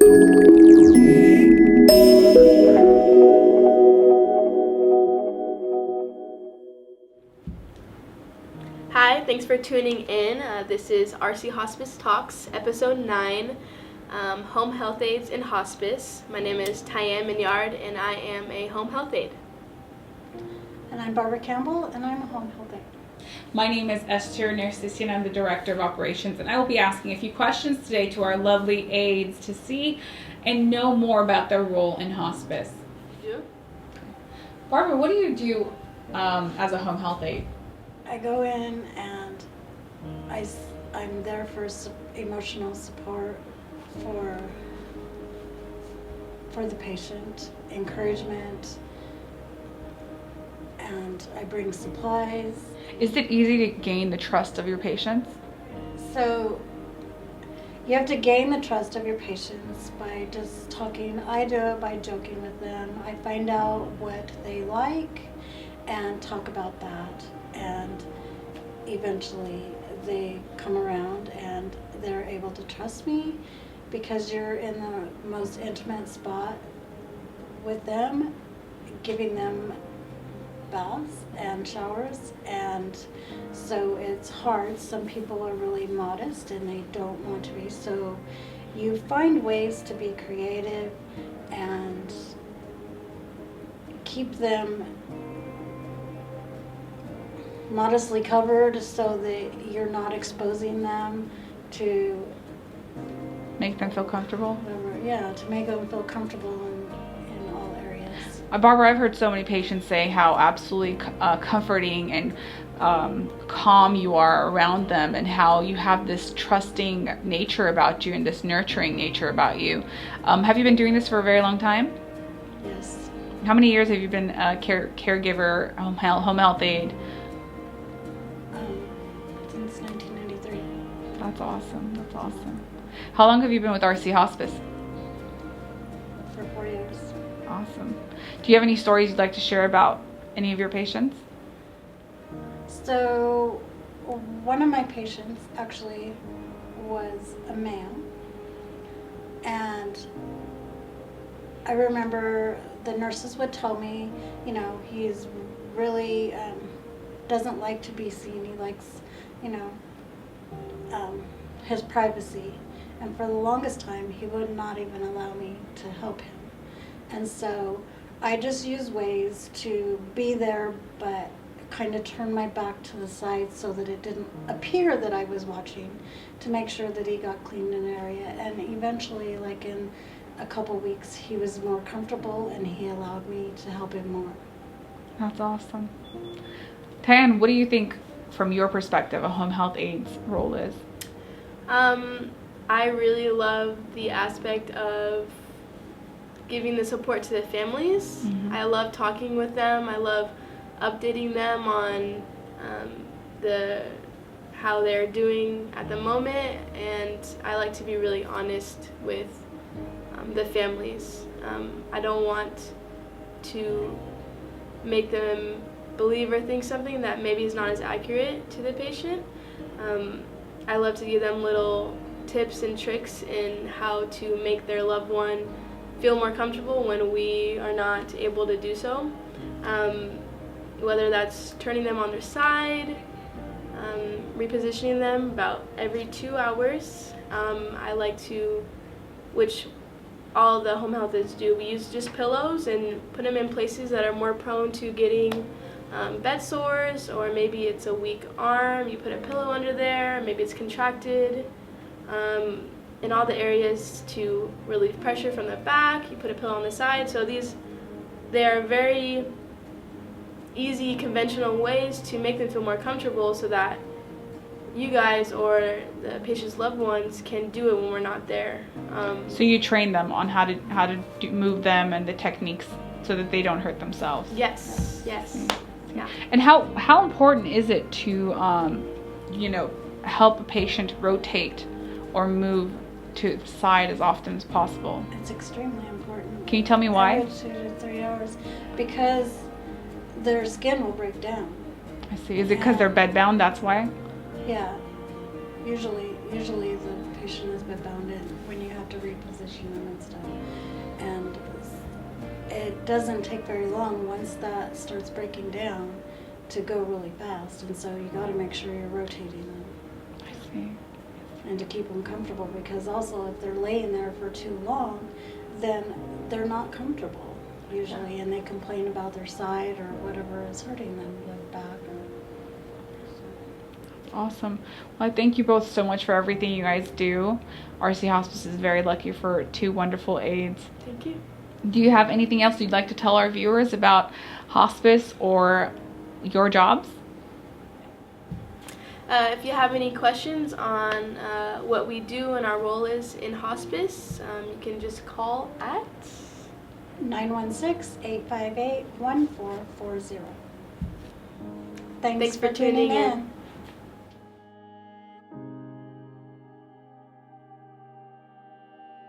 Hi, thanks for tuning in. This is RC Hospice Talks, episode 9, Home Health Aides in Hospice. My name is Tyann Mignard, and I am a home health aide. And I'm Barbara Campbell, and I'm a home health aide. My name is Esther Narcissian. I'm the Director of Operations, and I will be asking a few questions today to our lovely aides to see and know more about their role in hospice. You? Barbara, what do you do as a home health aide? I go in and I'm there for emotional support for the patient, encouragement, and I bring supplies. Is it easy to gain the trust of your patients? So you have to gain the trust of your patients by just talking. I do it by joking with them. I find out what they like and talk about that. And eventually they come around and they're able to trust me because you're in the most intimate spot with them, giving them baths and showers, and so it's hard. Some people are really modest and they don't want to be, so you find ways to be creative and keep them modestly covered so that you're not exposing them to Make them feel comfortable? to make them feel comfortable in all areas. Barbara, I've heard so many patients say how absolutely comforting and calm you are around them, and how you have this trusting nature about you and this nurturing nature about you. Have you been doing this for a very long time? Yes. How many years have you been a caregiver, home health aide? Since 1993. That's awesome. That's awesome. How long have you been with RC Hospice? For 4 years. Awesome. Do you have any stories you'd like to share about any of your patients? So, one of my patients actually was a man, and I remember the nurses would tell me, he's really doesn't like to be seen. He likes, his privacy. And for the longest time, he would not even allow me to help him. And so I just used ways to be there, but kind of turn my back to the side so that it didn't appear that I was watching, to make sure that he got cleaned in an area. And eventually, like in a couple weeks, he was more comfortable and he allowed me to help him more. That's awesome. Tan, what do you think, from your perspective, a home health aide's role is? I really love the aspect of giving the support to the families. Mm-hmm. I love talking with them. I love updating them on how they're doing at the moment, and I like to be really honest with the families. I don't want to make them believe or think something that maybe is not as accurate to the patient. I love to give them little tips and tricks in how to make their loved one feel more comfortable when we are not able to do so. Whether that's turning them on their side, repositioning them about every 2 hours. I like to, which all the home health aides do, we use just pillows and put them in places that are more prone to getting bed sores, or maybe it's a weak arm, you put a pillow under there, maybe it's contracted. In all the areas to relieve pressure from the back, you put a pillow on the side. So they are very easy, conventional ways to make them feel more comfortable so that you guys or the patient's loved ones can do it when we're not there. So you train them on how to move them and the techniques so that they don't hurt themselves. Yes. Yeah. And how important is it to help a patient rotate or move to the side as often as possible? It's extremely important. Can you tell me why? Every 2 to 3 hours, because their skin will break down. I see. Is it because they're bedbound? That's why? Yeah. Usually the patient is bedbound and when you have to reposition them and stuff. And it doesn't take very long once that starts breaking down to go really fast. And so you got to make sure you're rotating them. I see. And to keep them comfortable, because also if they're laying there for too long, then they're not comfortable usually, and they complain about their side or whatever is hurting them, their back or. Awesome. Well, I thank you both so much for everything you guys do. RC Hospice is very lucky for 2 wonderful aides. Thank you. Do you have anything else you'd like to tell our viewers about hospice or your jobs? If you have any questions on what we do and our role is in hospice, you can just call at 916-858-1440. Thanks Thanks for tuning in.